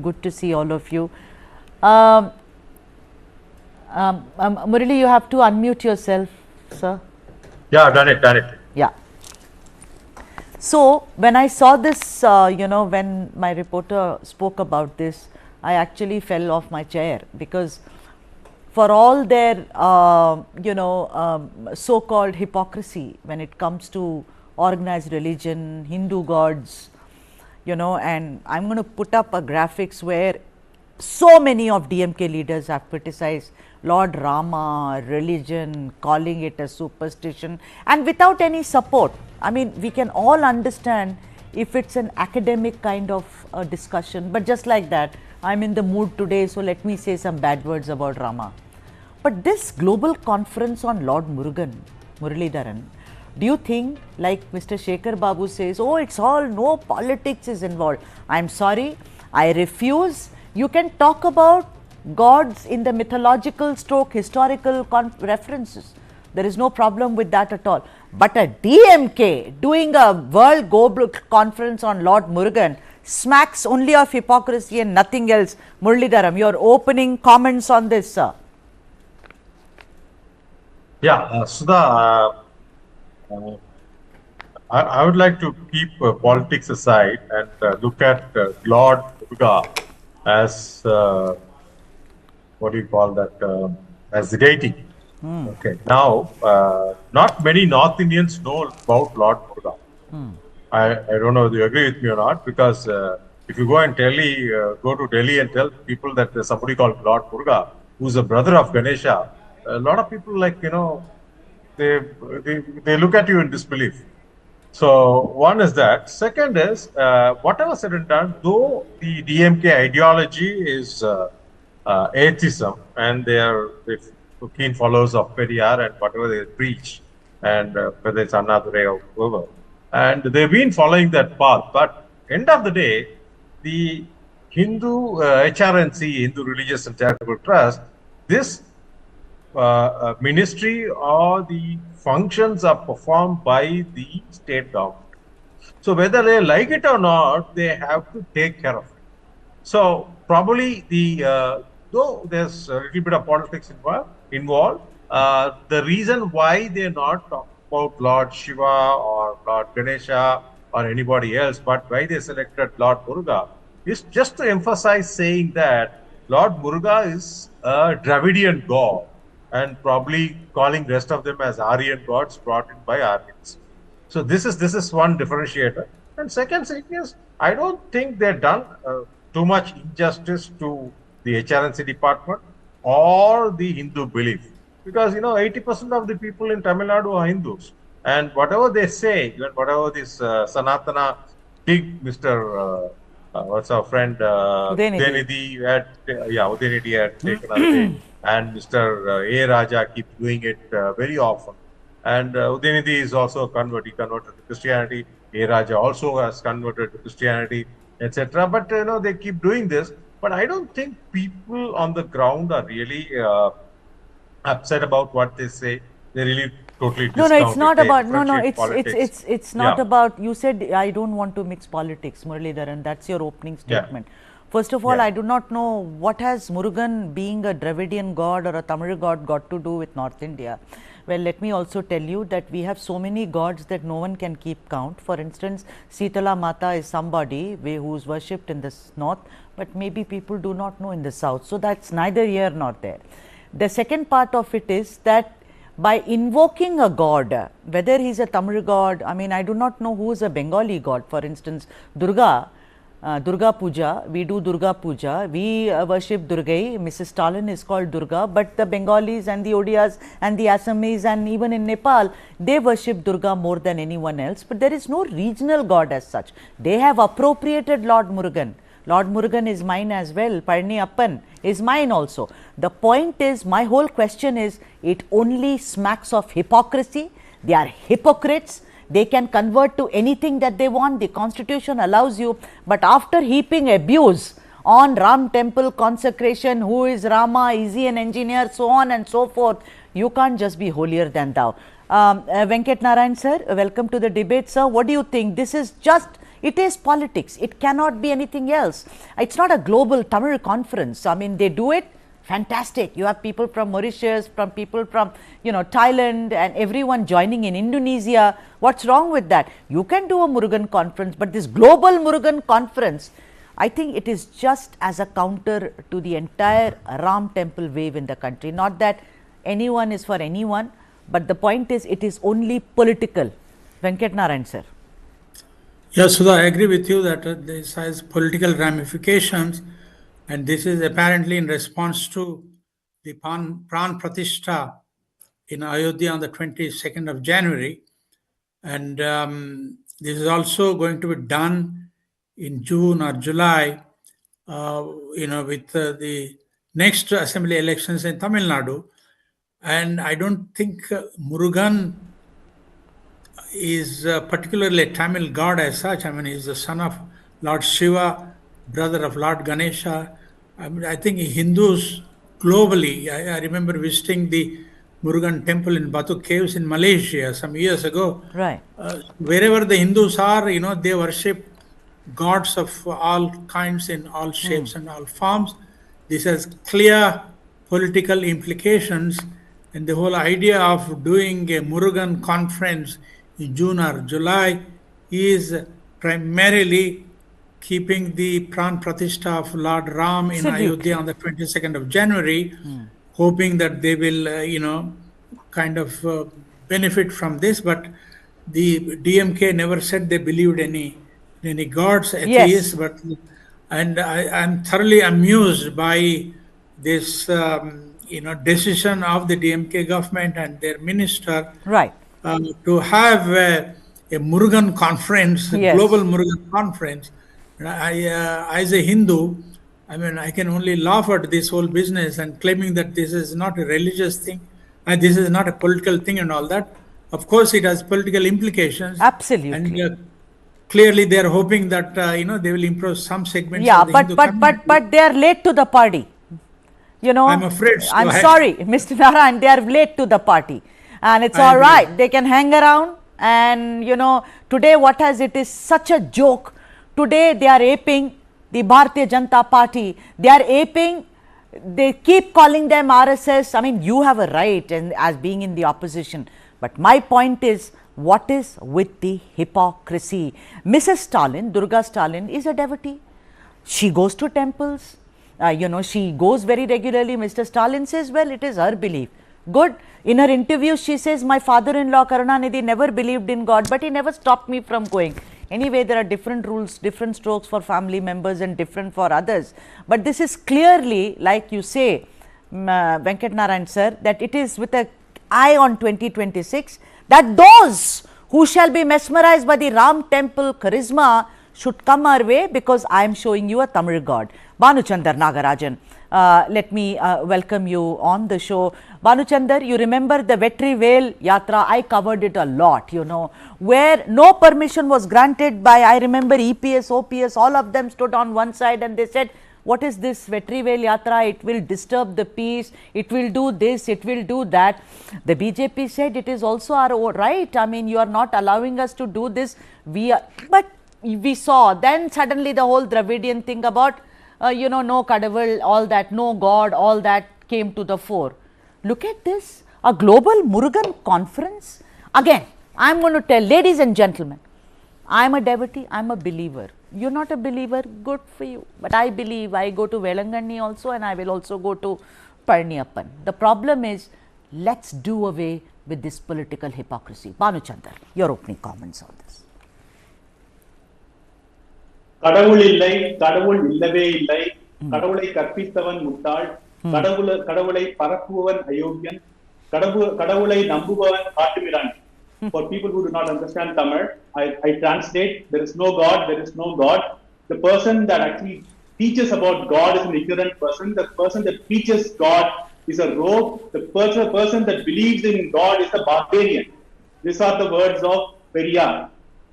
Good to see all of you. Um, Murali, you have to unmute yourself, sir. Yeah, done it. Yeah. So, when I saw this, when my reporter spoke about this, I actually fell off my chair, because for all their, so-called hypocrisy when it comes to organized religion, Hindu gods, and I'm going to put up a graphics where so many of DMK leaders have criticized Lord Rama, religion, calling it a superstition, and without any support. I mean, we can all understand if it's an academic kind of discussion, but just like that, I'm in the mood today, so let me say some bad words about Rama. But this global conference on Lord Murugan, Muralidharan, do you think, like Mr. Shekhar Babu says, oh, it's all, no politics is involved? I'm sorry, I refuse. You can talk about gods in the mythological stroke historical references. There is no problem with that at all. But a DMK doing a world global conference on Lord Murugan smacks only of hypocrisy and nothing else. Muralidharan, your opening comments on this, sir. Yeah, Sudha, I would like to keep politics aside and look at Lord Murugan as what do you call that? As the deity. Okay. Now, not many North Indians know about Lord Murugan. I don't know if you agree with me or not, because if you go and go to Delhi and tell people that there's somebody called Lord Murugan, who's a brother of Ganesha, a lot of people they look at you in disbelief. So one is that. Second is, whatever said and done, though the DMK ideology is atheism, and they are keen followers of Periyar and whatever they preach, and whether it's Annadurai or whoever, and they've been following that path. But end of the day, the Hindu HRNC, Hindu Religious and Charitable Trust, this ministry or the functions are performed by the state government. So whether they like it or not, they have to take care of it. So probably though there's a little bit of politics involved, the reason why they're not talking about Lord Shiva or Lord Ganesha or anybody else, but why they selected Lord Murugan is just to emphasize saying that Lord Murugan is a Dravidian god, and probably calling rest of them as Aryan gods brought in by Aryans. So this is one differentiator. And second thing is, I don't think they've done too much injustice to the HRNC department or the Hindu belief, because 80% of the people in Tamil Nadu are Hindus, and whatever they say, even whatever this Sanatana big Mr. What's our friend Udayanidhi had taken away. And Mr. A. Raja keeps doing it very often. And Udayanidhi is also a convert. He converted to Christianity. A. Raja also has converted to Christianity, etc. But they keep doing this. But I don't think people on the ground are really upset about what they say. They really totally discount No, it's not about. It's not about. You said I don't want to mix politics, Muralidharan. That's your opening statement. Yeah. First of all, I do not know what has Murugan being a Dravidian god or a Tamil god got to do with North India. Well, let me also tell you that we have so many gods that no one can keep count. For instance, Sitala Mata is somebody who is worshipped in the north, but maybe people do not know in the south. So that's neither here nor there. The second part of it is that by invoking a god, whether he is a Tamil god, I mean, I do not know who is a Bengali god. For instance, Durga Puja, we do Durga Puja, we worship Durgai. Mrs. Stalin is called Durga, but the Bengalis and the Odias and the Assamese and even in Nepal, they worship Durga more than anyone else, but there is no regional god as such. They have appropriated Lord Murugan. Lord Murugan is mine as well, Parni Appan is mine also. The point is, my whole question is, it only smacks of hypocrisy. They are hypocrites. They can convert to anything that they want. The constitution allows you, but after heaping abuse on Ram temple consecration, who is Rama, is he an engineer, so on and so forth, you can't just be holier than thou. Venkat Narayan sir, welcome to the debate, sir. What do you think? This is just It is politics. It cannot be anything else. It's not a global Tamil conference. I mean, they do it. Fantastic. You have people from Mauritius, from people from, Thailand, and everyone joining in Indonesia. What's wrong with that? You can do a Murugan conference, but this global Murugan conference, I think it is just as a counter to the entire Ram temple wave in the country. Not that anyone is for anyone, but the point is it is only political. Venkat Narayan sir. Yes, Sudha, I agree with you that this has political ramifications. And this is apparently in response to the Pran Prathishta in Ayodhya on the 22nd of January. And this is also going to be done in June or July, with the next assembly elections in Tamil Nadu. And I don't think Murugan is particularly a Tamil god as such. I mean, he's the son of Lord Shiva, brother of Lord Ganesha. I think Hindus globally, I remember visiting the Murugan temple in Batu Caves in Malaysia some years ago. Right. Wherever the Hindus are, they worship gods of all kinds in all shapes and all forms. This has clear political implications, and the whole idea of doing a Murugan conference in June or July is primarily keeping the Pran Prathishta of Lord Ram in Ayodhya on the 22nd of January, hoping that they will, kind of benefit from this. But the DMK never said they believed any gods, atheists. Yes. And I'm thoroughly amused by this, decision of the DMK government and their minister, right, to have a Murugan conference, a global Murugan conference. As a Hindu, I mean, I can only laugh at this whole business and claiming that this is not a religious thing and this is not a political thing and all that. Of course, it has political implications. Absolutely. And clearly, they are hoping that they will improve some segments. Yeah, of the Hindu community. But they are late to the party. I'm afraid. I'm sorry, Mr. Narayan, they are late to the party, and it's all right. They can hang around, and today it is such a joke. Today they are aping the Bharatiya Janata Party. They are aping, they keep calling them RSS. I mean, you have a right as being in the opposition. But my point is, what is with the hypocrisy? Mrs. Stalin, Durga Stalin, is a devotee. She goes to temples. She goes very regularly. Mr. Stalin says, well, it is her belief. Good. In her interview, she says, my father-in-law Karunanidhi never believed in God, but he never stopped me from going. Anyway, there are different rules, different strokes for family members and different for others. But this is clearly, like you say, Venkat Narayan sir, that it is with an eye on 2026, that those who shall be mesmerized by the Ram temple charisma should come our way, because I am showing you a Tamil god. Bhanuchandar Nagarajan, let me welcome you on the show. Bhanuchandar, you remember the Vetrivel Yatra? I covered it a lot, where no permission was granted by, I remember EPS, OPS, all of them stood on one side and they said, what is this Vetrivel Yatra? It will disturb the peace, it will do this, it will do that. The BJP said it is also our right. I mean, you are not allowing us to do this. But we saw then suddenly the whole Dravidian thing about, no Kadavul, all that, no God, all that came to the fore. Look at this, a global Murugan conference. Again, I am going to tell, ladies and gentlemen, I am a devotee, I am a believer. You are not a believer, good for you. But I believe, I go to Velanganni also, and I will also go to Palniyappan. The problem is, let's do away with this political hypocrisy. Bhanuchandar, your opening comments on this. கடவுள் இல்லை, கடவுள் இல்லவே இல்லை, கடவுளை கற்பித்தவன் முட்டாள், கடவுளை பரப்புபவன் அயோக்கியன், கடவுளை நம்புபவன் காட்டுமிரான். For people who do not understand Tamil, I translate, there is no God, there is no God. The person that actually teaches about God is an ignorant person. The person that teaches God is a rogue. The person that believes in God is a barbarian. These are the words of Periyar,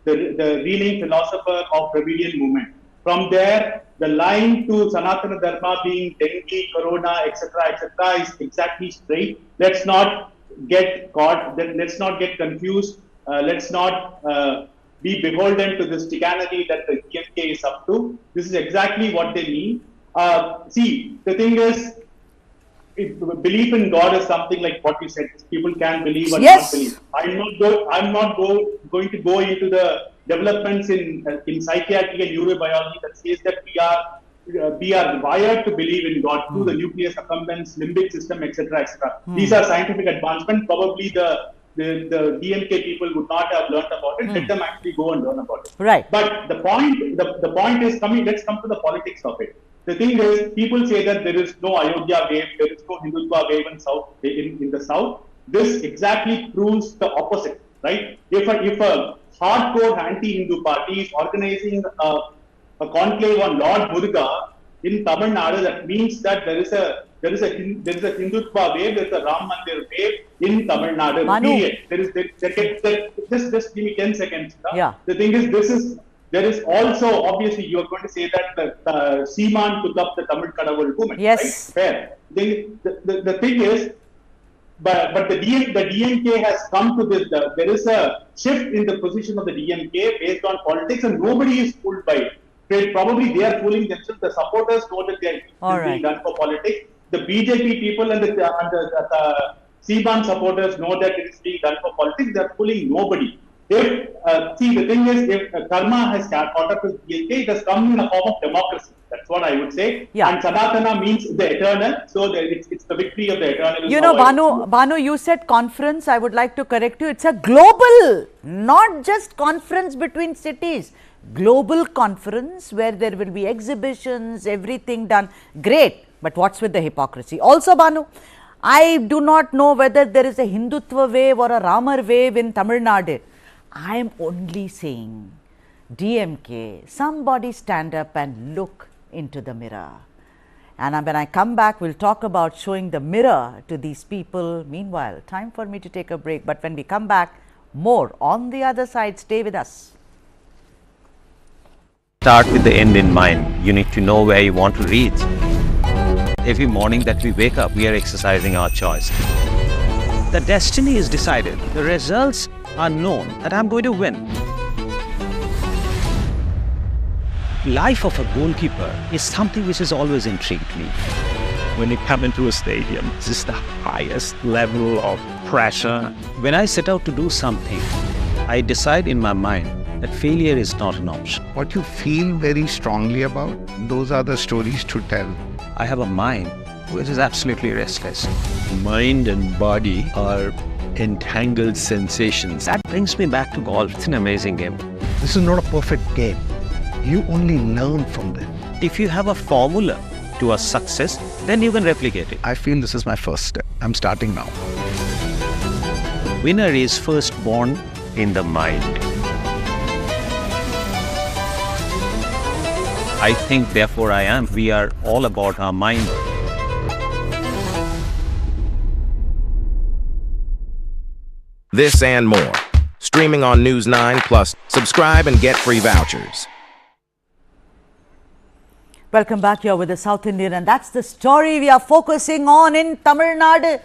the reigning philosopher of Dravidian movement. From there, the line to Sanatana Dharma being dengue, corona, etc., is exactly straight. Let's not get caught, let's not get confused, let's not be beholden to this tyranny that the DMK is up to. This is exactly what they mean. See, the thing is, belief in God is something like what you said. People can believe or not believe. I'm not going to go into the developments in psychiatry and neurobiology that says that we are wired to believe in God through the nucleus accumbens, limbic system, etc., etc. These are scientific advancements. Probably the DMK people would not have learned about it. Let them actually go and learn about it. Right. But the point is coming. Let's come to the politics of it. The thing is, people say that there is no Ayodhya wave, there is no Hindutva wave in the south. This exactly proves the opposite, right? If a hardcore anti-Hindu party is organizing a conclave on Lord Murugan in Tamil Nadu, that means that there is a Hindutva wave, there is a Ram Mandir wave in Tamil Nadu. Period. Just give me 10 seconds. Yeah. The thing is, there is also, obviously, you are going to say that the Seaman took up the Tamil Kadavul movement. Yes. Right? Fair. The thing is, but the DMK has come to this. There is a shift in the position of the DMK based on politics, and nobody is fooled by it. Probably they are fooling themselves. The supporters know that they are being done for politics. The BJP people and the Seaman supporters know that it is being done for politics. They are fooling nobody. See, the thing is, if karma has caught up with DMK, it has come in a form of democracy. That's what I would say. Yeah. And Sanatana means the eternal. So it's the victory of the eternal. You know, Bhanu, you said conference. I would like to correct you. It's a global, not just conference between cities. Global conference where there will be exhibitions, everything done. Great. But what's with the hypocrisy? Also, Bhanu, I do not know whether there is a Hindutva wave or a Ramar wave in Tamil Nadu. I am only saying, DMK, somebody stand up and look into the mirror. And when I come back, we'll talk about showing the mirror to these people. Meanwhile, time for me to take a break. But when we come back, more on the other side. Stay with us. Start with the end in mind. You need to know where you want to reach. Every morning that we wake up, we are exercising our choice. The destiny is decided. The results are known that I'm going to win. Life of a goalkeeper is something which has always intrigued me. When you come into a stadium, this is the highest level of pressure. When I set out to do something, I decide in my mind that failure is not an option. What you feel very strongly about, those are the stories to tell. I have a mind which is absolutely restless. Mind and body are entangled sensations. That brings me back to golf. It's an amazing game. This is not a perfect game. You only learn from them. If you have a formula to a success, then you can replicate it. I feel this is my first step. I'm starting now. Winner is first born in the mind. I think, therefore I am. We are all about our mind. This and more. Streaming on News9 Plus. Subscribe and get free vouchers. Welcome back here with the South Indian, and that's the story we are focusing on in Tamil Nadu.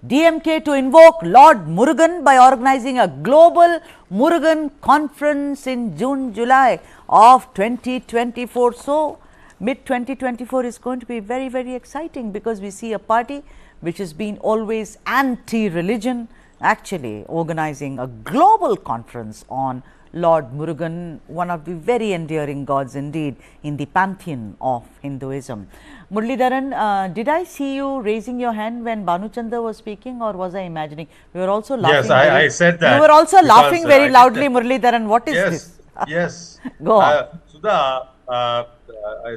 DMK to invoke Lord Murugan by organizing a Global Murugan conference in June-July of 2024. So, mid-2024 is going to be very, very exciting because we see a party which has been always anti-religion actually organizing a global conference on Lord Murugan, one of the very endearing gods indeed in the pantheon of Hinduism. Muralidharan, did I see you raising your hand when Bhanuchanda was speaking, or was I imagining? You were also laughing. Yes, I said that. You were also laughing very loudly, Muralidharan. What is this? Yes. Go on. Sudha,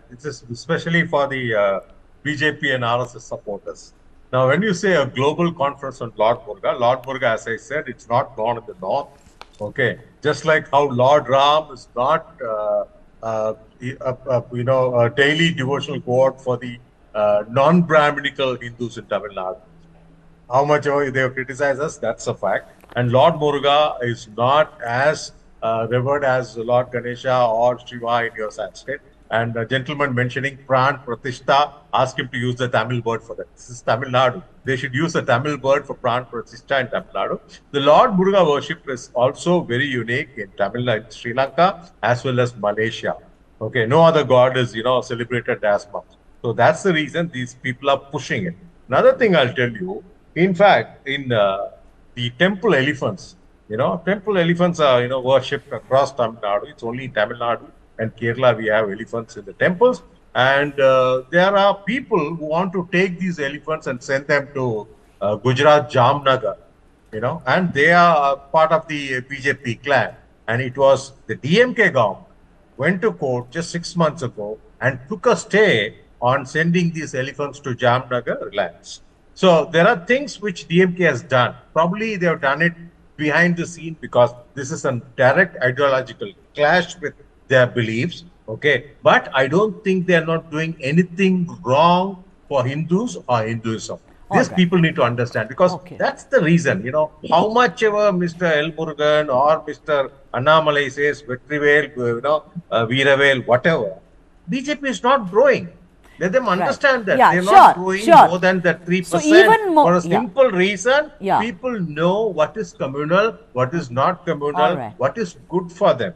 this is especially for the BJP and RSS supporters. Now, when you say a global conference on Lord Murugan, as I said, it's not gone in the north. Okay, just like how Lord Ram is not, a daily devotional god for the non-Brahminical Hindus in Tamil Nadu. How much they have criticized us, that's a fact. And Lord Murugan is not as revered as Lord Ganesha or Shiva in your Sanskrit. and a gentleman mentioning Pran Prathishta, ask him to use the Tamil word for that. This is Tamil Nadu. They should use the Tamil word for Pran Prathishta in Tamil Nadu. The Lord Murugan worship is also very unique in Tamil Nadu, Sri Lanka, as well as Malaysia. Okay, no other god is, celebrated as much. So that's the reason these people are pushing it. Another thing I'll tell you, in fact, in the temple elephants, temple elephants are, worshipped across Tamil Nadu. It's only in Tamil Nadu and Kerala we have elephants in the temples. And there are people who want to take these elephants and send them to Gujarat, Jamnagar, and they are part of the BJP clan. And it was the DMK Govt went to court just 6 months ago and took a stay on sending these elephants to Jamnagar, Reliance. So there are things which DMK has done. Probably they have done it behind the scene because this is a direct ideological clash with their beliefs. Okay, but I don't think they are not doing anything wrong for Hindus or Hinduism. These people need to understand because that's the reason, how much ever Mr. L. Murugan or Mr. Annamalai says, Vetrivel, Veeravel, whatever, BJP is not growing. Let them understand that they're not growing more than that 3%. So even for a simple reason, people know what is communal, what is not communal, what is good for them.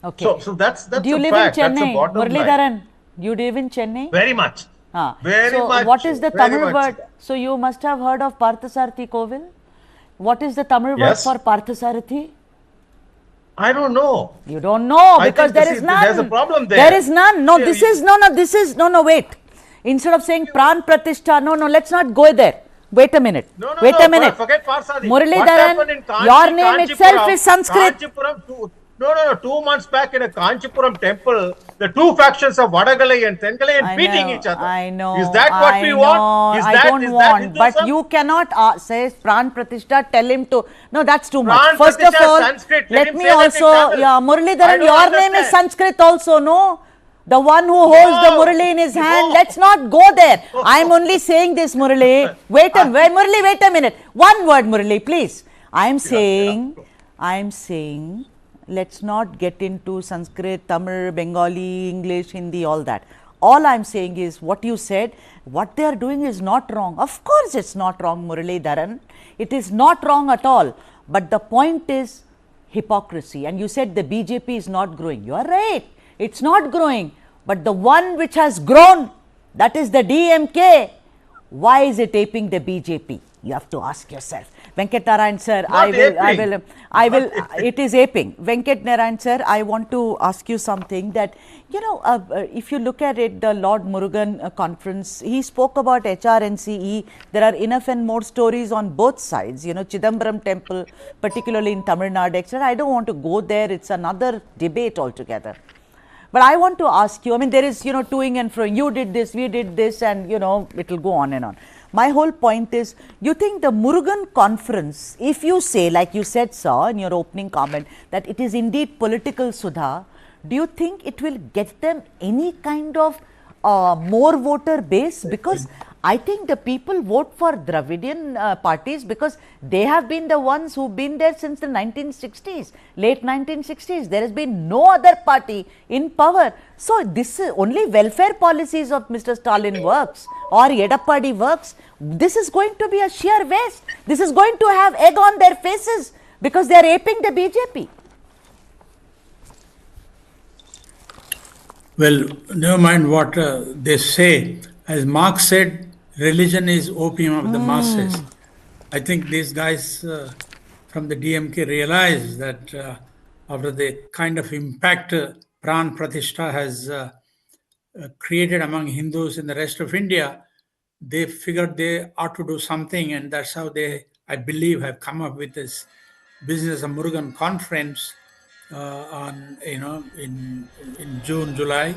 Okay. So that's Do you live fact. in Chennai? That's the bottom line. Do you live in Chennai? Very much. Very much. What is the Tamil word? So you must have heard of Parthasarathi Kovil. What is the Tamil word for Parthasarathi? I don't know. You don't know because there is none. There's a problem there. There is none. No, wait. Instead of saying Pran Prathishta, no, let's not go there. Wait a minute. Wait a minute. Forget Parsadi. Muralidharan, your name itself is Sanskrit. No. 2 months back in a Kanchipuram temple, the two factions of Vadagalai and Tengalai and beating each other. I know. Is that what we want? I don't want. But you cannot say Pran Prathishta, tell him to. No, that's too much. First of all, let me also. Muralidharan, your name is Sanskrit also, no? The one who holds the Murali in his hand. Let's not go there. I'm only saying this, Murali. Wait a minute. One word, Murali, please. I'm saying. Let's not get into Sanskrit, Tamil, Bengali, English, Hindi, all that. All I'm saying is what you said, what they are doing is not wrong. Of course, it's not wrong, Muralidharan. It is not wrong at all. But the point is hypocrisy. And you said the BJP is not growing. You are right. It's not growing. But the one which has grown, that is the DMK. Why is it aping the BJP? You have to ask yourself. Venkat Narayan sir, I will, it is aping. Venkat Narayan sir, I want to ask you something that, if you look at it, the Lord Murugan conference, he spoke about HRNCE. There are enough and more stories on both sides, Chidambaram temple, particularly in Tamil Nadu, etc. I don't want to go there. It's another debate altogether. But I want to ask you, there is, toing and froing. You did this, we did this, and, it will go on and on. My whole point is, you think the Murugan conference, if you say, like you said, sir, in your opening comment, that it is indeed political Sudha, do you think it will get them any kind of more voter base? Because I think the people vote for Dravidian parties because they have been the ones who've been there since the 1960s, late 1960s. There has been no other party in power. So this is only welfare policies of Mr. Stalin works or Edappadi works. This is going to be a sheer waste. This is going to have egg on their faces because they are aping the BJP. Well, never mind what they say. As Marx said, religion is opium of the masses. I think these guys from the DMK realize that after the kind of impact Pran Prathishta has created among Hindus in the rest of India, they figured they ought to do something, and that's how they, I believe, have come up with this Business of Murugan conference in June, July.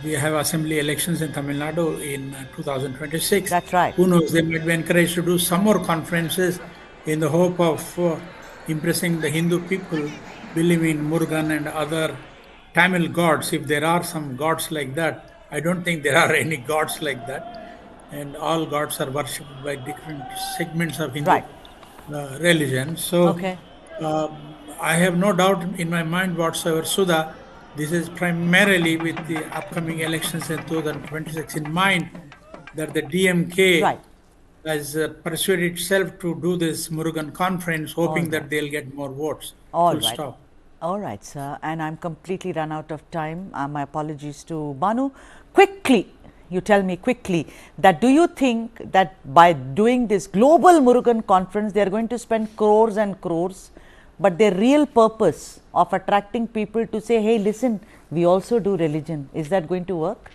We have assembly elections in Tamil Nadu in 2026. That's right. Who knows, they might be encouraged to do some more conferences in the hope of impressing the Hindu people, believing in Murugan and other Tamil gods. If there are some gods like that, I don't think there are any gods like that. And all gods are worshipped by different segments of Hindu religion. So I have no doubt in my mind whatsoever, Sudha, This is primarily with the upcoming elections in 2026 in mind, that the DMK has persuaded itself to do this Murugan conference, hoping that they'll get more votes. Stop. All right, sir. And I'm completely run out of time. My apologies to Banu. Quickly, you tell me quickly that do you think that by doing this Global Murugan conference, they are going to spend crores and crores, but their real purpose of attracting people to say, hey, listen, we also do religion, is that going to work?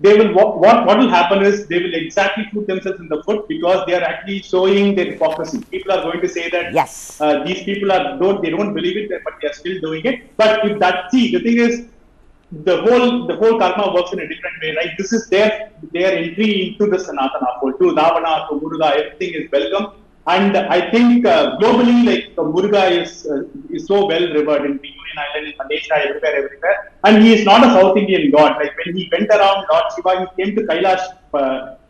They will, what will happen is they will exactly shoot themselves in the foot, because they are actually showing their hypocrisy. People are going to say that these people they don't believe it, but they are still doing it. But if the thing is, the whole karma works in a different way, right? This is their entry into the Sanatana fold. To Ravana, to Muruga, everything is welcome. And I think globally, like Muruga is so well revered in the Union Island, in Malaysia, everywhere. And he is not a South Indian god. Like when he went around Lord Shiva, he came to Kailash,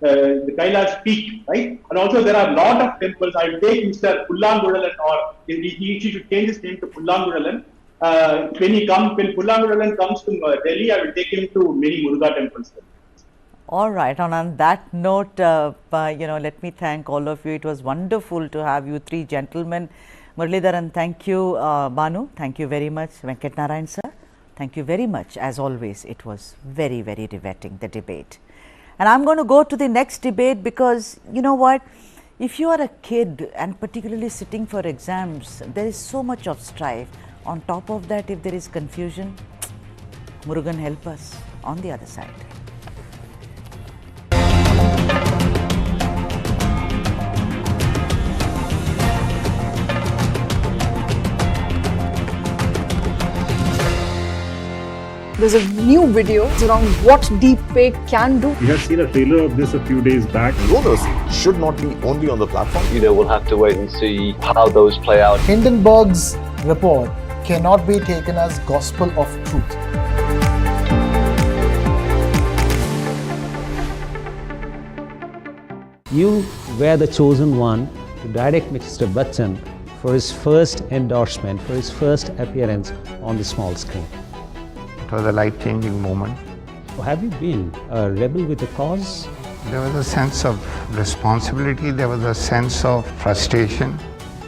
the Kailash peak, right? And also there are a lot of temples. I will take Mr. Pullanguralan, or he should change his name to Pullanguralan. When Pullanguralan comes to Delhi, I will take him to many Muruga temples. All right. And on that note, let me thank all of you. It was wonderful to have you three gentlemen. Muralidharan, thank you. Banu, thank you very much. Venkat Narayan, sir, thank you very much. As always, it was very, very riveting, the debate. And I'm going to go to the next debate, because you know what? If you are a kid and particularly sitting for exams, there is so much of strife. On top of that, if there is confusion, Murugan, help us on the other side. There's a new video around what deepfake can do. We have seen a trailer of this a few days back. Rulers should not be only on the platform. We'll have to wait and see how those play out. Hindenburg's report cannot be taken as gospel of truth. You were the chosen one to direct Mr. Bachchan for his first endorsement, for his first appearance on the small screen. It was a life-changing moment. Have you been a rebel with a cause? There was a sense of responsibility, there was a sense of frustration.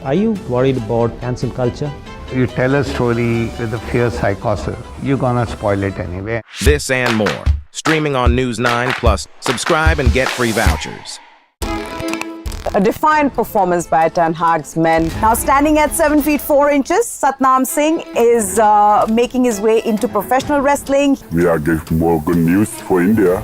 Are you worried about cancel culture? You tell a story with a fierce psychosis, you're gonna spoil it anyway. This and more. Streaming on News9 Plus. Subscribe and get free vouchers. A defiant performance by Ten Hag's men. Now standing at 7 feet 4 inches, Satnam Singh is making his way into professional wrestling. We are getting more good news for India.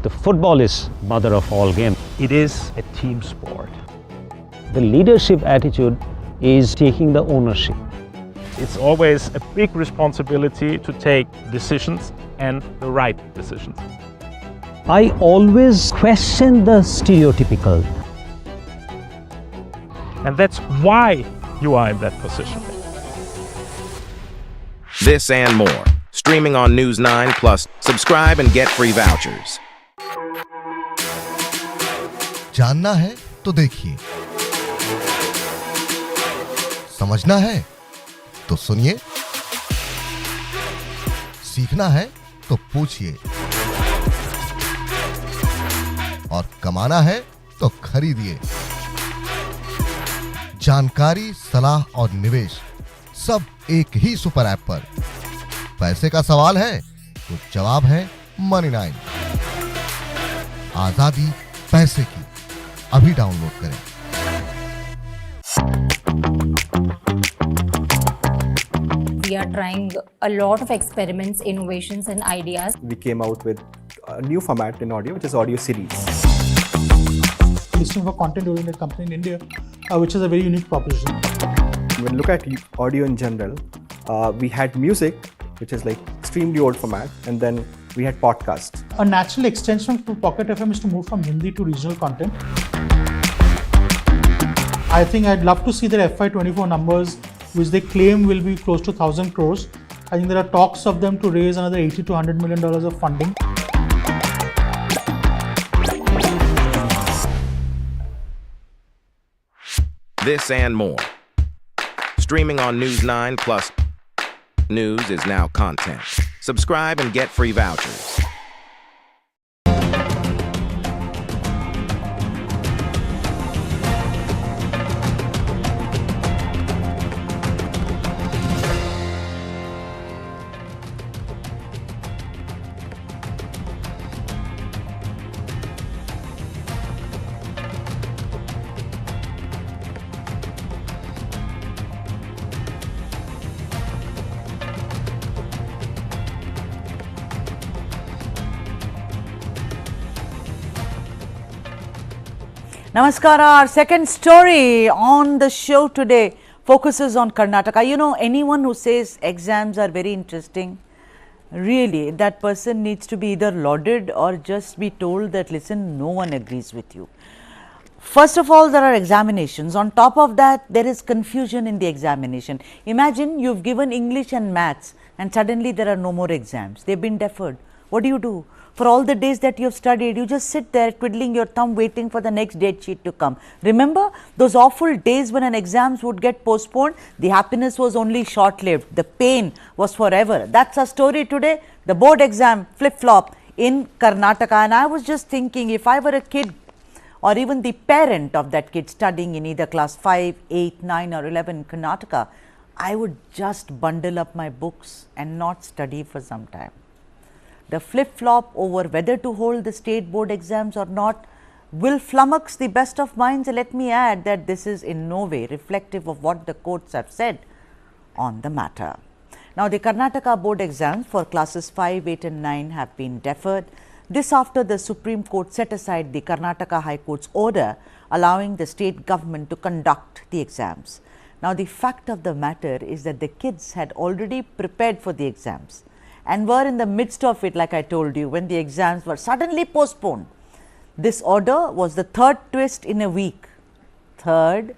The football is mother of all games. It is a team sport. The leadership attitude is taking the ownership. It's always a big responsibility to take decisions, and the right decisions. I always question the stereotypical. And that's why you are in that position. This and more. Streaming on News9 Plus. Subscribe and get free vouchers. जानना है तो देखिए, समझना है तो सुनिए, सीखना है तो पूछिए, और कमाना है तो खरीदिए। जानकारी, सलाह और निवेश सब एक ही सुपर ऐप पर। पैसे का सवाल है तो जवाब है Money9। आजादी पैसे की, अभी डाउनलोड करें। We are trying a lot of experiments, innovations and ideas. We came out with a new format in audio, which is audio series. Listening for content-oriented company in India, which is a very unique proposition. When we look at audio in general, we had music, which is like extremely old format, and then we had podcasts. A natural extension to Pocket FM is to move from Hindi to regional content. I think I'd love to see their FY24 numbers, which they claim will be close to 1,000 crores. I think there are talks of them to raise another $80 to $100 million of funding. This and more. Streaming on News9 Plus. News is now content. Subscribe and get free vouchers. Namaskara. Our second story on the show today focuses on Karnataka. You know, anyone who says exams are very interesting, really, that person needs to be either lauded or just be told that, listen, no one agrees with you. First of all, there are examinations. On top of that, there is confusion in the examination. Imagine you've given English and maths and suddenly there are no more exams. They've been deferred. What do? For all the days that you have studied, you just sit there twiddling your thumb waiting for the next date sheet to come. Remember those awful days when an exams would get postponed? The happiness was only short-lived. The pain was forever. That's our story today. The board exam flip-flop in Karnataka. And I was just thinking, if I were a kid or even the parent of that kid studying in either class 5, 8, 9 or 11 in Karnataka, I would just bundle up my books and not study for some time. The flip-flop over whether to hold the state board exams or not will flummox the best of minds. Let me add that this is in no way reflective of what the courts have said on the matter. Now, the Karnataka board exams for classes 5, 8 and 9 have been deferred. This after the Supreme Court set aside the Karnataka High Court's order allowing the state government to conduct the exams. Now, the fact of the matter is that the kids had already prepared for the exams and were in the midst of it, like I told you, when the exams were suddenly postponed. This order was the third twist in a week. When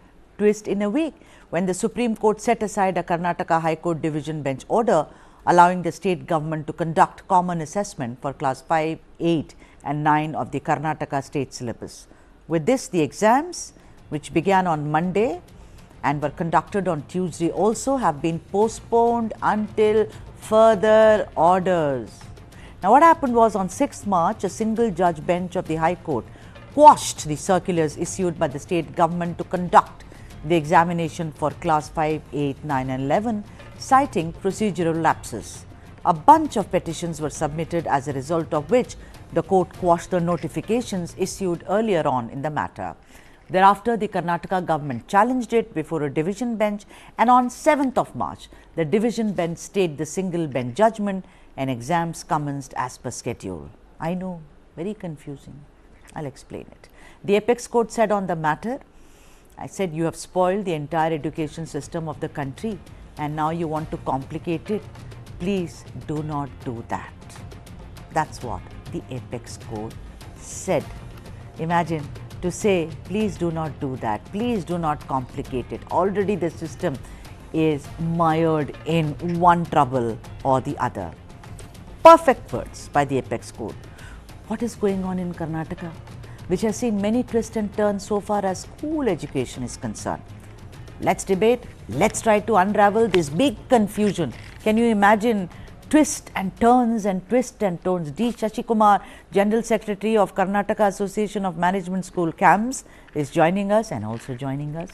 the Supreme Court set aside a Karnataka High Court Division Bench order allowing the state government to conduct common assessment for class 5, 8 and 9 of the Karnataka state syllabus. With this, the exams, which began on Monday and were conducted on Tuesday, also have been postponed until further orders. Now, what happened was on 6th March, a single judge bench of the High Court quashed the circulars issued by the state government to conduct the examination for class 5, 8, 9 and 11, citing procedural lapses. A bunch of petitions were submitted, as a result of which the court quashed the notifications issued earlier on in the matter. Thereafter, the Karnataka government challenged it before a division bench, and on 7th of March, the division bench stayed the single bench judgment and exams commenced as per schedule. I know, very confusing. I'll explain it. The apex court said on the matter, I said, you have spoiled the entire education system of the country and now you want to complicate it. Please do not do that. That's what the apex court said. Imagine to say, please do not do that, please do not complicate it. Already the system is mired in one trouble or the other. Perfect words by the apex court. What is going on in Karnataka, which has seen many twists and turns so far as school education is concerned? Let's debate, let's try to unravel this big confusion. Can you imagine twists and turns and twists and turns? D. Shashikumar, General Secretary of Karnataka Association of Management School CAMS, is joining us, and also joining us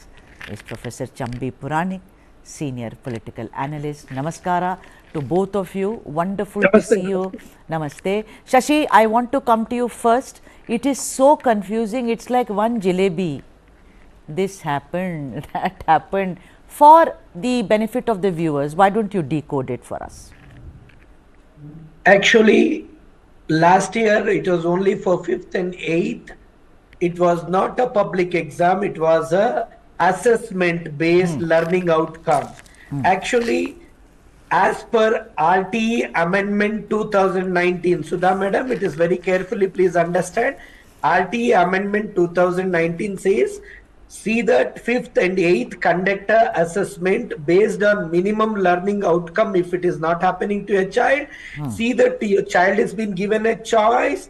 is Professor Chambi Puranik, Senior Political Analyst. Namaskara to both of you. Wonderful to see you. Namaste. Shashi, I want to come to you first. It is so confusing. It's like one jalebi. This happened, that happened. For the benefit of the viewers, why don't you decode it for us? Actually, last year it was only for 5th and 8th. It was not a public exam, it was a assessment based learning outcome. Actually, as per RTE Amendment 2019, Sudha Madam, it is very carefully, please understand. RTE Amendment 2019 says, see that 5th and 8th conduct a assessment based on minimum learning outcome if it is not happening to a child. See that your child has been given a chance,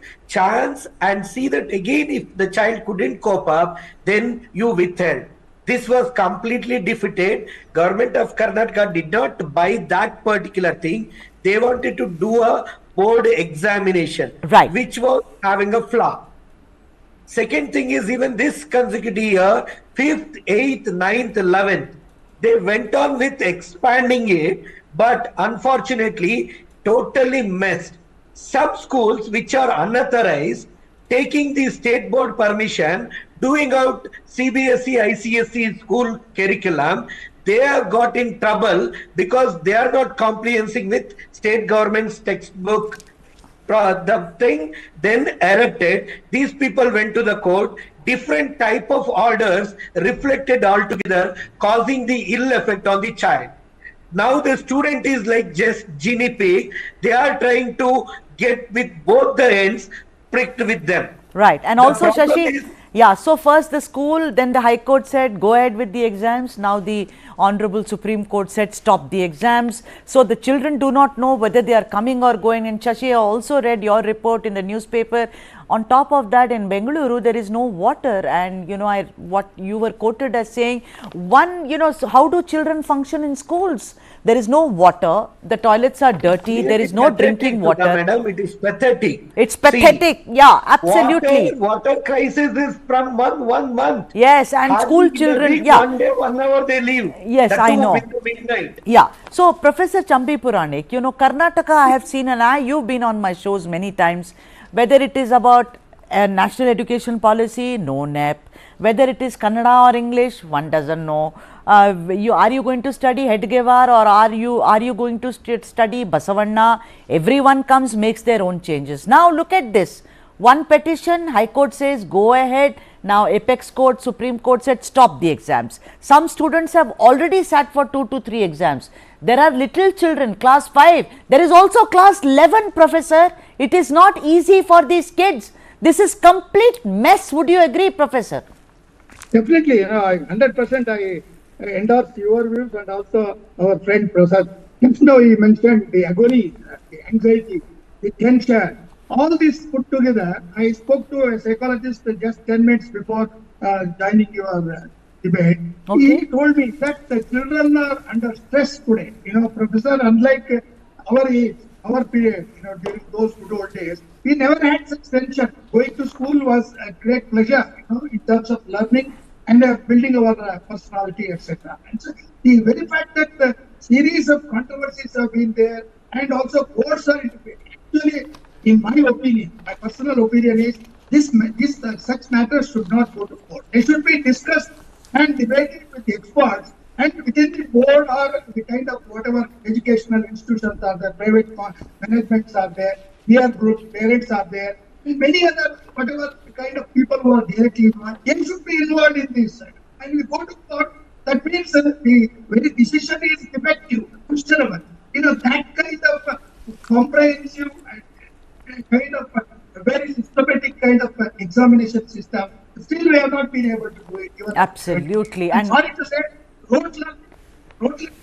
and see that again if the child couldn't cope up, then you withheld. This was completely defeated. Government of Karnataka did not buy that particular thing. They wanted to do a board examination, which was having a flaw. Second thing is, even this consecutive year, 5th, 8th, 9th, 11th, they went on with expanding it, but unfortunately, totally messed. Some schools which are unauthorized, taking the state board permission, doing out CBSE, ICSE school curriculum, they have got in trouble because they are not compliancing with state government's textbook. The thing then erupted. These people went to the court. Different type of orders reflected altogether, causing the ill effect on the child. Now the student is like just guinea pig. They are trying to get with both the ends pricked with them. Right. And also, Shashi, yeah, so first the school, then the High Court said go ahead with the exams. Now the Honorable Supreme Court said stop the exams. So the children do not know whether they are coming or going. And Shashi, I also read your report in the newspaper. On top of that, in Bengaluru, there is no water. And, you know, what you were quoted as saying, one, you know, so how do children function in schools? There is no water. The toilets are dirty. There is no drinking water. Madam, it is pathetic. It's pathetic. See, yeah, absolutely. Water crisis is from 1 month. Yes, and hardly school children, yeah. 1 day, 1 hour they leave. Yes, that I know. Midnight. Yeah. So, Professor Chambi Puranik, you know, Karnataka, I have seen, and you've been on my shows many times, whether it is about a national education policy, no NEP, whether it is Kannada or English, one doesn't know. Are you going to study Hedgewar, or are you going to study Basavanna? Everyone comes, makes their own changes. Now look at this. One petition, High Court says go ahead. Now Apex Court, Supreme Court said stop the exams. Some students have already sat for 2 to 3 exams. There are little children, class 5. There is also class 11, Professor. It is not easy for these kids. This is complete mess. Would you agree, Professor? Definitely, you know, 100% I endorse your views and also our friend Prasad. Just now he mentioned the agony, the anxiety, the tension, all this put together. I spoke to a psychologist just 10 minutes before joining your debate. Okay. He told me that the children are under stress today. You know, Professor, unlike our age, our period, you know, during those good old days, we never had such tension. Going to school was a great pleasure, you know, in terms of learning and building our personality, etc. And so the very fact that the series of controversies have been there, and also courts are actually, in my opinion, my personal opinion is such matters should not go to court. They should be discussed and debated with the experts, and within the board or the kind of whatever educational institutions are there, private managements are there, peer groups, parents are there, and many other whatever kind of people who are directly involved, they should be involved in this. And we go to court, that means the very decision is defective, questionable. You know, that kind of comprehensive and kind of very systematic kind of examination system, still we have not been able to do it. Absolutely. And sorry to say, road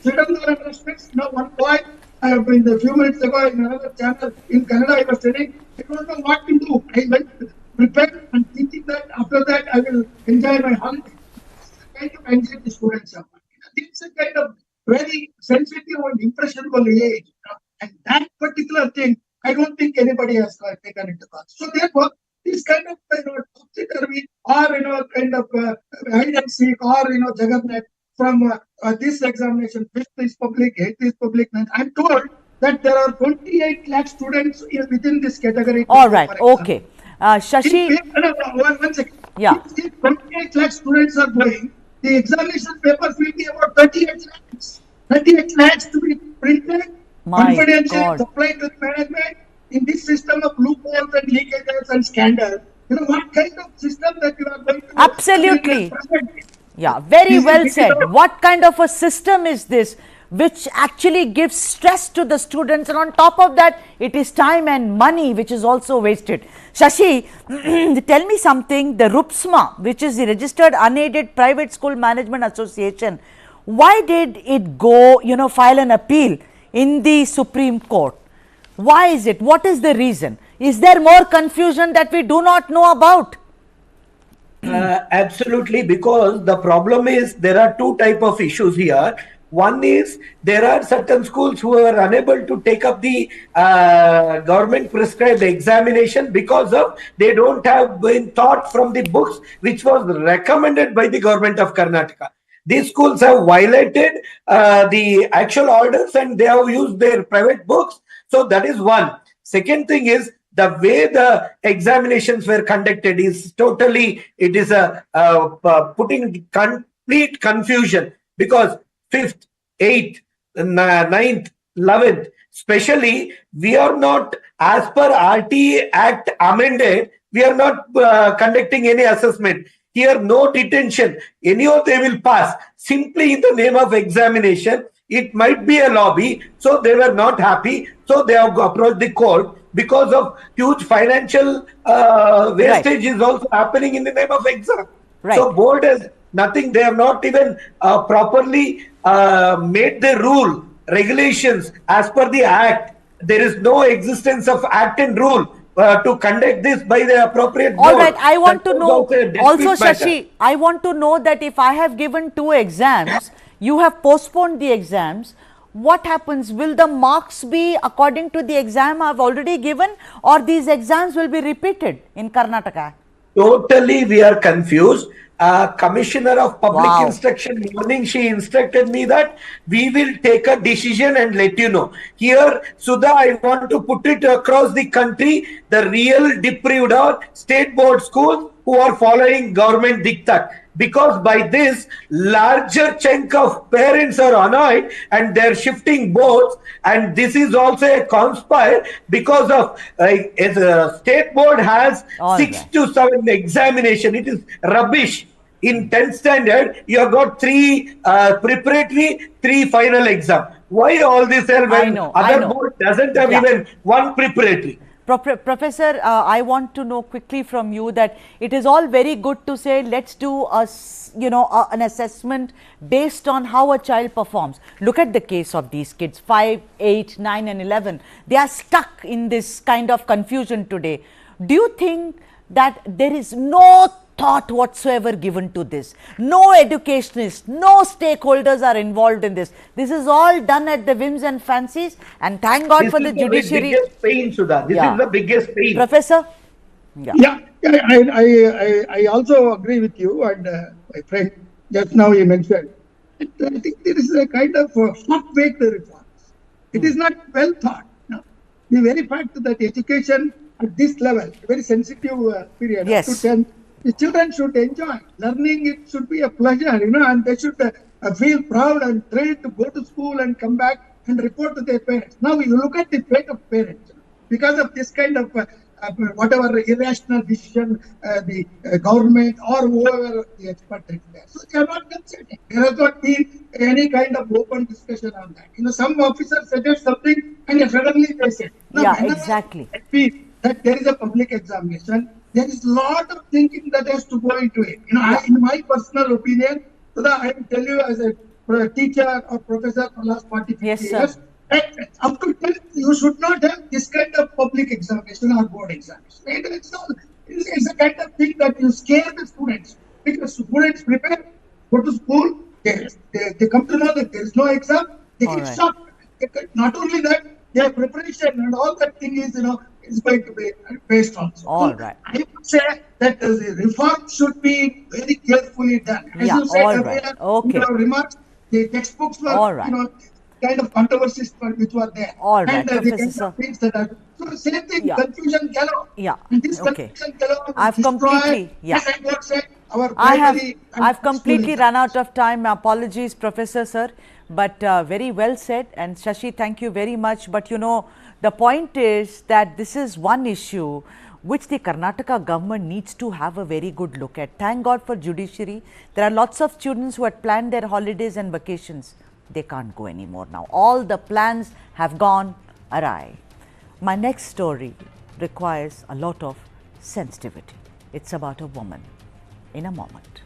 learning aspects. Now, one boy, I have been a few minutes ago in another channel in Canada, I was telling, I don't know what to do. I went prepared and thinking that after that I will enjoy my holiday. Kind of anxiety students have. It's a kind of very sensitive and impressionable age. And that particular thing, I don't think anybody has taken into account. So therefore, this kind of topsy-turvy or kind of hide and seek or juggernaut from this examination, 5th is public, 8th is public. I'm told that there are 28 lakh students within this category. All right, okay. Shashi. One second. Yeah. If 28 lakh students are going, the examination papers will be about 38 lakhs. 38 lakhs to be printed, confidentially supplied to the management in this system of loopholes and leakages and scandals. You know, what kind of system that you are going to... Absolutely. Yeah, very well said. What kind of a system is this which actually gives stress to the students, and on top of that, it is time and money which is also wasted. Shashi, tell me something. The RUPSMA, which is the Registered Unaided Private School Management Association, why did it go, file an appeal in the Supreme Court? Why is it? What is the reason? Is there more confusion that we do not know about? Absolutely, because the problem is there are two type of issues here. One is there are certain schools who are unable to take up the government prescribed examination because of they don't have been taught from the books which was recommended by the government of Karnataka. These schools have violated the actual orders and they have used their private books. So that is one. Second thing is the way the examinations were conducted is totally, it is putting complete confusion because 5th, 8th, 9th, 11th, especially we are not, as per RT Act amended, we are not conducting any assessment. Here, no detention. Anyhow, they will pass simply in the name of examination. It might be a lobby, so they were not happy. So they have approached the court because of huge financial wastage is also happening in the name of exam. So board has nothing. They have not even properly made the rule, regulations as per the act. There is no existence of act and rule to conduct this by the appropriate board. All right, I want to know also, Shashi, I want to know that if I have given 2 exams, you have postponed the exams, what happens? Will the marks be according to the exam I have already given, or these exams will be repeated in Karnataka? Totally, we are confused. Commissioner of Public Instruction morning, she instructed me that we will take a decision and let you know. Here, Sudha, I want to put it across the country, the real deprived are state board schools who are following government diktat. Because by this, larger chunk of parents are annoyed and they're shifting boards, and this is also a conspire because of a state board has 6 to 7 examination. It is rubbish. In 10th standard, you have got 3 preparatory, 3 final exam. Why all this when other board doesn't have even 1 preparatory? Professor, I want to know quickly from you that it is all very good to say let's do an assessment based on how a child performs. Look at the case of these kids, 5, 8, 9 and 11. They are stuck in this kind of confusion today. Do you think that there is no thought whatsoever given to this? No educationists, no stakeholders are involved in this. This is all done at the whims and fancies, and thank God for the judiciary. This is the biggest pain, Sudha. This is the biggest pain. Professor? I also agree with you, and my friend just now he mentioned. I think there is a kind of half-baked reforms. It is not well thought. No. The very fact that education at this level, a very sensitive period, up to 10th, the children should enjoy learning. It should be a pleasure, and they should feel proud and thrilled to go to school and come back and report to their parents. Now you look at the fate of parents because of this kind of whatever irrational decision the government or whoever the expert is there. So they are not consulting. There has not been any kind of open discussion on that. Some officers suggest something and suddenly they say, no, exactly. That there is a public examination. There is a lot of thinking that has to go into it. In my personal opinion, I will tell you as a teacher or professor for the last 40 years, up to 10th, you should not have this kind of public examination or board examination. It's a kind of thing that you scare the students, because students prepare, go to school, they come to know that there is no exam, they get shocked. Not only that, their preparation and all that thing is, is going to be based on. I would say that the reform should be very carefully done. As you said earlier, in your remarks, the textbooks were, kind of controversies which were there. And the kind of things that are. So same thing, confusion galore. And this confusion galore I've completely, I've completely run out of time. Apologies, Professor, sir. But very well said. And Shashi, thank you very much. But the point is that this is one issue which the Karnataka government needs to have a very good look at. Thank God for judiciary. There are lots of students who had planned their holidays and vacations. They can't go anymore now. All the plans have gone awry. My next story requires a lot of sensitivity. It's about a woman in a moment.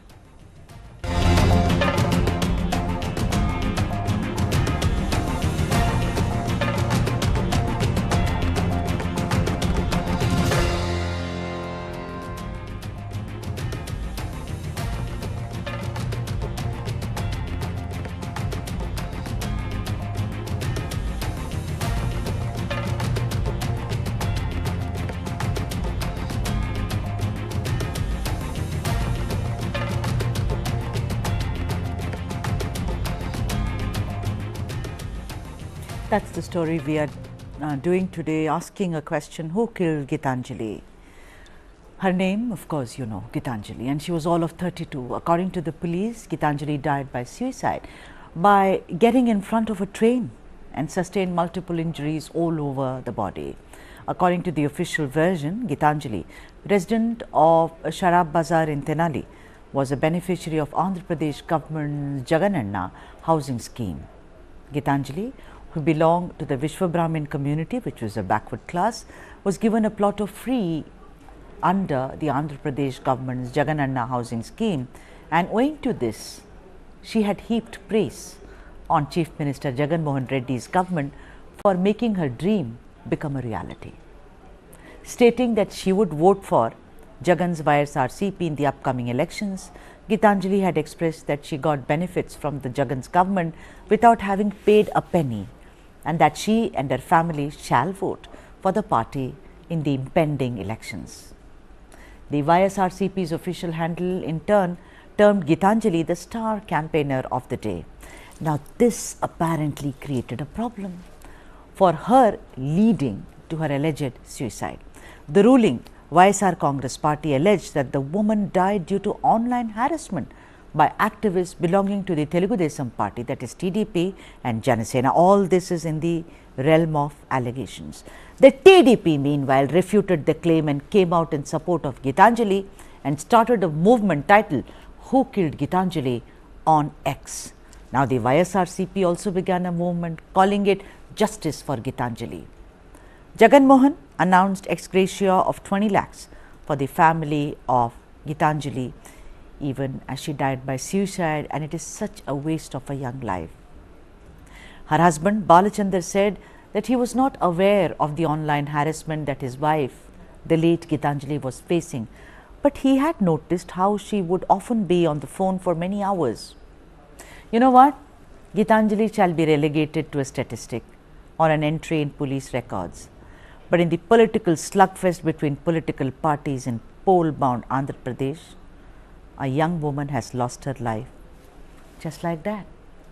That's the story we are doing today, asking a question: who killed Gitanjali? Her name, of course, you know, Gitanjali, and she was all of 32. According to the police, Gitanjali died by suicide by getting in front of a train and sustained multiple injuries all over the body. According to the official version, Gitanjali, resident of Sharab Bazar in Tenali, was a beneficiary of Andhra Pradesh government's Jagananna housing scheme. Gitanjali, who belonged to the Vishwa Brahmin community, which was a backward class, was given a plot of free under the Andhra Pradesh government's Jagananna housing scheme, and owing to this, she had heaped praise on Chief Minister Jagan Mohan Reddy's government for making her dream become a reality. Stating that she would vote for Jagan's YSRCP in the upcoming elections, Gitanjali had expressed that she got benefits from the Jagan's government without having paid a penny, and that she and her family shall vote for the party in the impending elections. The YSRCP's official handle in turn termed Gitanjali the star campaigner of the day. Now, this apparently created a problem for her, leading to her alleged suicide. The ruling YSR Congress party alleged that the woman died due to online harassment by activists belonging to the Telugu Desam party, that is TDP and Janasena. All this is in the realm of allegations. The TDP meanwhile refuted the claim and came out in support of Gitanjali and started a movement titled "Who Killed Gitanjali" on X. Now, the YSRCP also began a movement calling it Justice for Gitanjali. Jagan Mohan announced ex gratia of 20 lakhs for the family of Gitanjali, even as she died by suicide, and it is such a waste of a young life. Her husband Balachandar said that he was not aware of the online harassment that his wife, the late Gitanjali, was facing, but he had noticed how she would often be on the phone for many hours. You know what? Gitanjali shall be relegated to a statistic or an entry in police records. But in the political slugfest between political parties in poll-bound Andhra Pradesh, a young woman has lost her life. Just like that.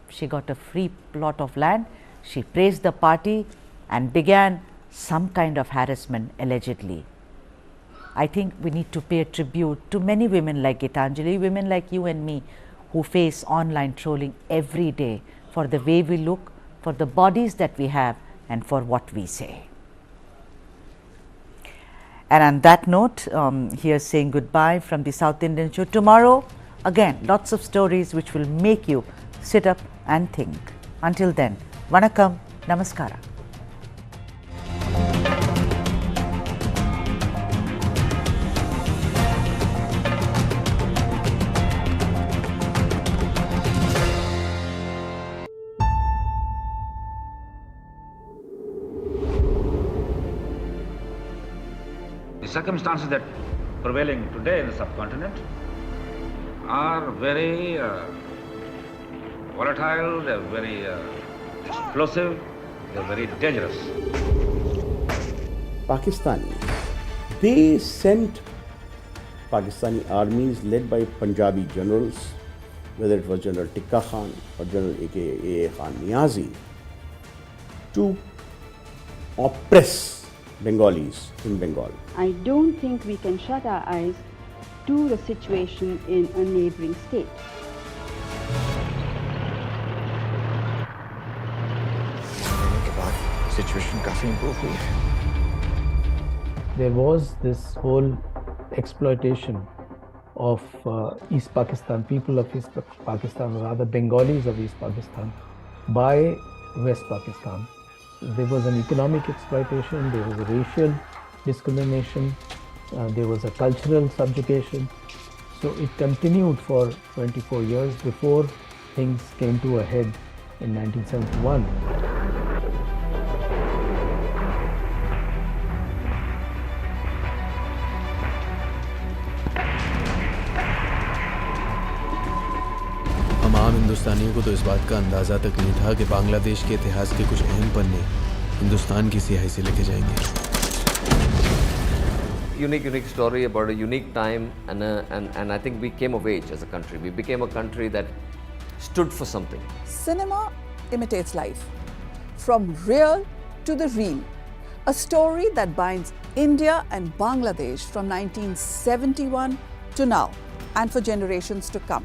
She got a free plot of land, she praised the party and began some kind of harassment allegedly. I think we need to pay a tribute to many women like Gitanjali, women like you and me, who face online trolling every day for the way we look, for the bodies that we have, and for what we say. And on that note, here's saying goodbye from the South Indian show. Tomorrow, again, lots of stories which will make you sit up and think. Until then, Vanakkam, Namaskara. The circumstances that prevailing today in the subcontinent are very volatile, they are very explosive, they are very dangerous. Pakistanis, they sent Pakistani armies led by Punjabi generals, whether it was General Tikka Khan or General A.K. Khan Niazi, to oppress Bengalis in Bengal. I don't think we can shut our eyes to the situation in a neighboring state. Situation काफी improve हुई है. There was this whole exploitation of East Pakistan, people of East Pakistan, rather Bengalis of East Pakistan, by West Pakistan. There was an economic exploitation, there was a racial discrimination, there was a cultural subjugation. So it continued for 24 years before things came to a head in 1971. तमाम हिंदुस्तानियों को तो इस बात का अंदाज़ा तक नहीं था कि बांग्लादेश के इतिहास के कुछ अहम पन्ने हिंदुस्तान की स्याही से लिखे जाएंगे. Unique story about a unique time, and I think we came of age as a country. We became a country that stood for something. Cinema imitates life. from real to the real, a story that binds India and Bangladesh from 1971 to now and for generations to come.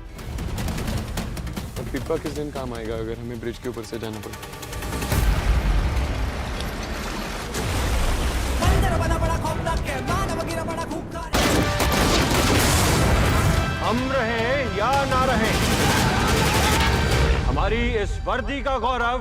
Pippa किस दिन काम आएगा अगर हमें bridge के ऊपर से जाना पड़े? हम रहे या ना रहे, हमारी इस वर्दी का गौरव